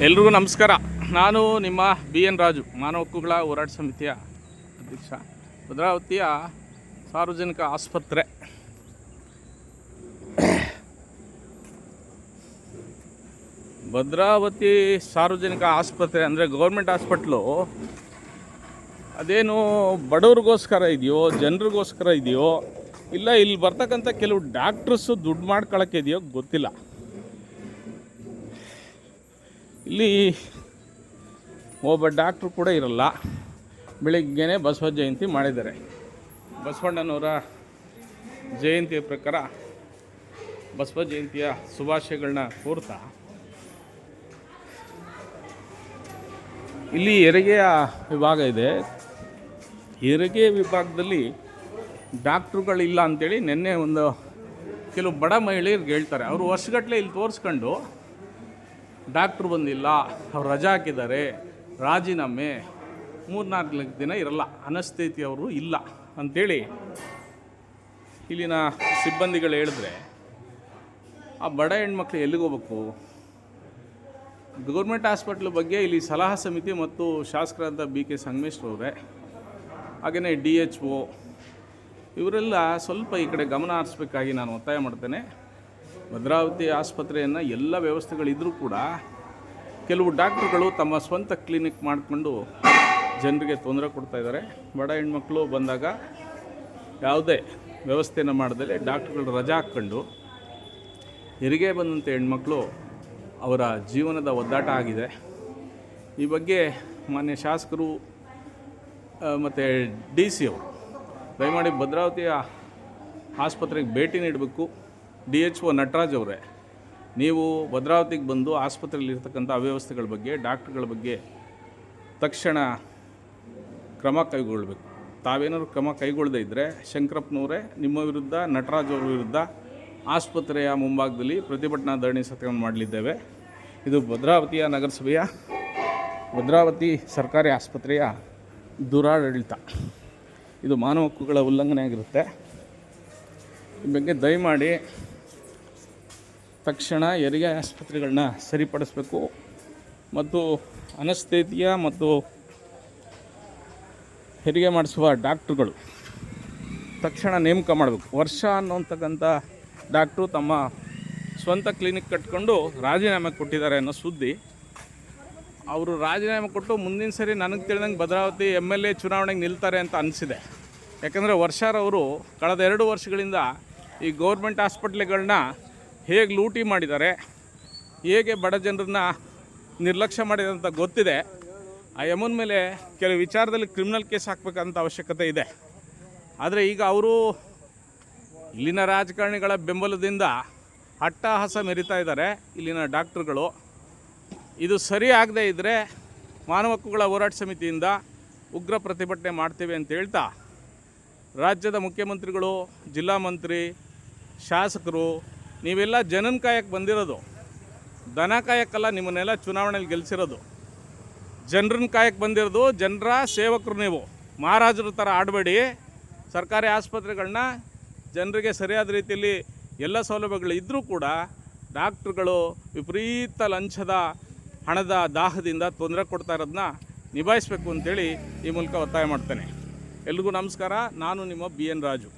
ಎಲ್ರಿಗೂ ನಮಸ್ಕಾರ. ನಾನು ನಿಮ್ಮ BN ರಾಜು, ಮಾನವ ಹಕ್ಕುಗಳ ಹೋರಾಟ ಸಮಿತಿಯ ಅಧ್ಯಕ್ಷ. ಭದ್ರಾವತಿಯ ಸಾರ್ವಜನಿಕ ಆಸ್ಪತ್ರೆ ಭದ್ರಾವತಿ ಸಾರ್ವಜನಿಕ ಆಸ್ಪತ್ರೆ ಅಂದರೆ ಗೌರ್ಮೆಂಟ್ ಹಾಸ್ಪಿಟ್ಲು ಅದೇನು ಬಡವ್ರಿಗೋಸ್ಕರ ಇದೆಯೋ ಜನರಿಗೋಸ್ಕರ ಇದೆಯೋ ಇಲ್ಲ ಇಲ್ಲಿ ಬರ್ತಕ್ಕಂಥ ಕೆಲವು ಡಾಕ್ಟ್ರಸ್ಸು ದುಡ್ಡು ಮಾಡ್ಕೊಳ್ಳೋಕೆ ಇದೆಯೋ ಗೊತ್ತಿಲ್ಲ. ಇಲ್ಲಿ ಒಬ್ಬ ಡಾಕ್ಟ್ರು ಕೂಡ ಇರಲ್ಲ. ಬೆಳಿಗ್ಗೆನೇ ಬಸವ ಜಯಂತಿ ಮಾಡಿದ್ದಾರೆ. ಬಸವಣ್ಣನವರ ಜಯಂತಿಯ ಪ್ರಕಾರ ಬಸವ ಜಯಂತಿಯ ಶುಭಾಶಯಗಳನ್ನ ಕೋರ್ತಾ ಇಲ್ಲಿ ಹೆರಿಗೆಯ ವಿಭಾಗ ಇದೆ. ಹೆರಿಗೆ ವಿಭಾಗದಲ್ಲಿ ಡಾಕ್ಟ್ರುಗಳಿಲ್ಲ ಅಂಥೇಳಿ ನಿನ್ನೆ ಕೆಲವು ಬಡ ಮಹಿಳೆಯರಿಗೆ ಹೇಳ್ತಾರೆ. ಅವರು ವರ್ಷಗಟ್ಟಲೆ ಇಲ್ಲಿ ತೋರಿಸ್ಕೊಂಡು ಡಾಕ್ಟ್ರು ಬಂದಿಲ್ಲ, ಅವ್ರು ರಜಾ ಹಾಕಿದ್ದಾರೆ, ರಾಜೀನಾಮೆ 3-4 ದಿನ ಇರಲ್ಲ, ಅನಸ್ಥಿತಿ ಅವರು ಇಲ್ಲ ಅಂಥೇಳಿ ಇಲ್ಲಿನ ಸಿಬ್ಬಂದಿಗಳು ಹೇಳಿದ್ರೆ ಆ ಬಡ ಹೆಣ್ಮಕ್ಳು ಎಲ್ಲಿಗೆ ಹೋಗ್ಬೇಕು? ಗೌರ್ಮೆಂಟ್ ಹಾಸ್ಪಿಟ್ಲ್ ಬಗ್ಗೆ ಇಲ್ಲಿ ಸಲಹಾ ಸಮಿತಿ ಮತ್ತು ಶಾಸಕರಾದ BK ಸಂಗಮೇಶ್ವರವರೇ, ಹಾಗೆಯೇ DHO ಇವರೆಲ್ಲ ಸ್ವಲ್ಪ ಈ ಕಡೆ ಗಮನ ಹರಿಸ್ಬೇಕಾಗಿ ನಾನು ಒತ್ತಾಯ ಮಾಡ್ತೇನೆ. ಭದ್ರಾವತಿ ಆಸ್ಪತ್ರೆಯನ್ನು ಎಲ್ಲ ವ್ಯವಸ್ಥೆಗಳಿದ್ದರೂ ಕೂಡ ಕೆಲವು ಡಾಕ್ಟ್ರುಗಳು ತಮ್ಮ ಸ್ವಂತ ಕ್ಲಿನಿಕ್ ಮಾಡಿಕೊಂಡು ಜನರಿಗೆ ತೊಂದರೆ ಕೊಡ್ತಾಯಿದ್ದಾರೆ. ಬಡ ಹೆಣ್ಮಕ್ಳು ಬಂದಾಗ ಯಾವುದೇ ವ್ಯವಸ್ಥೆಯನ್ನು ಮಾಡದೇ ಡಾಕ್ಟ್ರುಗಳು ರಜಾ ಹಾಕ್ಕೊಂಡು ಹೆರಿಗೆ ಬಂದಂಥ ಹೆಣ್ಮಕ್ಳು ಅವರ ಜೀವನದ ಒದ್ದಾಟ ಆಗಿದೆ. ಈ ಬಗ್ಗೆ ಮಾನ್ಯ ಶಾಸಕರು ಮತ್ತು DC ಅವರು ದಯಮಾಡಿ ಭದ್ರಾವತಿಯ ಆಸ್ಪತ್ರೆಗೆ ಭೇಟಿ ನೀಡಬೇಕು. DHO ನಟರಾಜ್ ಅವರೇ, ನೀವು ಭದ್ರಾವತಿಗೆ ಬಂದು ಆಸ್ಪತ್ರೆಯಲ್ಲಿರ್ತಕ್ಕಂಥ ಅವ್ಯವಸ್ಥೆಗಳ ಬಗ್ಗೆ, ಡಾಕ್ಟ್ರುಗಳ ಬಗ್ಗೆ ತಕ್ಷಣ ಕ್ರಮ ಕೈಗೊಳ್ಳಬೇಕು. ತಾವೇನಾದ್ರು ಕ್ರಮ ಕೈಗೊಳ್ಳದೇ ಇದ್ದರೆ ಶಂಕರಪ್ಪನವರೇ ನಿಮ್ಮ ವಿರುದ್ಧ, ನಟರಾಜ್ ಅವರ ವಿರುದ್ಧ ಆಸ್ಪತ್ರೆಯ ಮುಂಭಾಗದಲ್ಲಿ ಪ್ರತಿಭಟನಾ ಧರಣಿ ಸತ್ಯಾಗ್ರಹ ಮಾಡಲಿದ್ದೇವೆ. ಇದು ಭದ್ರಾವತಿಯ ನಗರಸಭೆಯ ಭದ್ರಾವತಿ ಸರ್ಕಾರಿ ಆಸ್ಪತ್ರೆಯ ದುರಾಡಳಿತ. ಇದು ಮಾನವ ಹಕ್ಕುಗಳ ಉಲ್ಲಂಘನೆ ಆಗಿರುತ್ತೆ. ಈ ಬಗ್ಗೆ ದಯಮಾಡಿ ತಕ್ಷಣ ಹೆರಿಗೆ ಆಸ್ಪತ್ರೆಗಳನ್ನ ಸರಿಪಡಿಸಬೇಕು ಮತ್ತು ಅನಸ್ಥೇತಿಯಾ ಮತ್ತು ಹೆರಿಗೆ ಮಾಡಿಸುವ ಡಾಕ್ಟ್ರುಗಳು ತಕ್ಷಣ ನೇಮಕ ಮಾಡಬೇಕು. ವರ್ಷ ಅನ್ನೋಂತಕ್ಕಂಥ ಡಾಕ್ಟ್ರು ತಮ್ಮ ಸ್ವಂತ ಕ್ಲಿನಿಕ್ ಕಟ್ಕೊಂಡು ರಾಜೀನಾಮೆ ಕೊಟ್ಟಿದ್ದಾರೆ ಅನ್ನೋ ಸುದ್ದಿ. ಅವರು ರಾಜೀನಾಮೆ ಕೊಟ್ಟು ಮುಂದಿನ ಸರಿ ನನಗೆ ತಿಳಿದಂಗೆ ಭದ್ರಾವತಿ MLA ಚುನಾವಣೆಗೆ ನಿಲ್ತಾರೆ ಅಂತ ಅನಿಸಿದೆ. ಯಾಕಂದರೆ ವರ್ಷರವರು ಕಳೆದ 2 ವರ್ಷಗಳಿಂದ ಈ ಗೌರ್ಮೆಂಟ್ ಹಾಸ್ಪಿಟ್ಲ್ಗಳನ್ನ ಹೇಗೆ ಲೂಟಿ ಮಾಡಿದ್ದಾರೆ, ಹೇಗೆ ಬಡ ಜನರನ್ನ ನಿರ್ಲಕ್ಷ್ಯ ಮಾಡಿದೆ ಅಂತ ಗೊತ್ತಿದೆ. ಆ ಯಮನ್ ಮೇಲೆ ಕೆಲವು ವಿಚಾರದಲ್ಲಿ ಕ್ರಿಮಿನಲ್ ಕೇಸ್ ಹಾಕಬೇಕಂತ ಅವಶ್ಯಕತೆ ಇದೆ. ಆದರೆ ಈಗ ಅವರು ಇಲ್ಲಿನ ರಾಜಕಾರಣಿಗಳ ಬೆಂಬಲದಿಂದ ಅಟ್ಟಹಾಸ ಮೆರಿತಾ ಇದ್ದಾರೆ ಇಲ್ಲಿನ ಡಾಕ್ಟ್ರುಗಳು. ಇದು ಸರಿ ಆಗದೇ ಇದ್ದರೆ ಮಾನವ ಹಕ್ಕುಗಳ ಹೋರಾಟ ಸಮಿತಿಯಿಂದ ಉಗ್ರ ಪ್ರತಿಭಟನೆ ಮಾಡ್ತೇವೆ ಅಂತ ಹೇಳ್ತಾ ರಾಜ್ಯದ ಮುಖ್ಯಮಂತ್ರಿಗಳು, ಜಿಲ್ಲಾ ಮಂತ್ರಿ, ಶಾಸಕರು ನೀವೆಲ್ಲ ಜನನ ಕಾಯಕ್ಕೆ ಬಂದಿರೋದು, ದನ ಕಾಯಕ್ಕಲ್ಲ. ನಿಮ್ಮನ್ನೆಲ್ಲ ಚುನಾವಣೆಯಲ್ಲಿ ಗೆಲ್ಲಿಸಿರೋದು ಜನರನ್ನ ಕಾಯಕ್ಕೆ ಬಂದಿರೋದು. ಜನರ ಸೇವಕರು ನೀವು. ಮಹಾರಾಜರ ಥರ ಆಡಬೇಡಿ. ಸರ್ಕಾರಿ ಆಸ್ಪತ್ರೆಗಳನ್ನ ಜನರಿಗೆ ಸರಿಯಾದ ರೀತಿಯಲ್ಲಿ ಎಲ್ಲ ಸೌಲಭ್ಯಗಳು ಇದ್ದರೂ ಕೂಡ ಡಾಕ್ಟ್ರುಗಳು ವಿಪರೀತ ಲಂಚದ ಹಣದ ದಾಹದಿಂದ ತೊಂದರೆ ಕೊಡ್ತಾ ಇರೋದನ್ನ ನಿಭಾಯಿಸಬೇಕು ಅಂತೇಳಿ ಈ ಮೂಲಕ ಒತ್ತಾಯ ಮಾಡ್ತೇನೆ. ಎಲ್ರಿಗೂ ನಮಸ್ಕಾರ. ನಾನು ನಿಮ್ಮ BN ರಾಜು.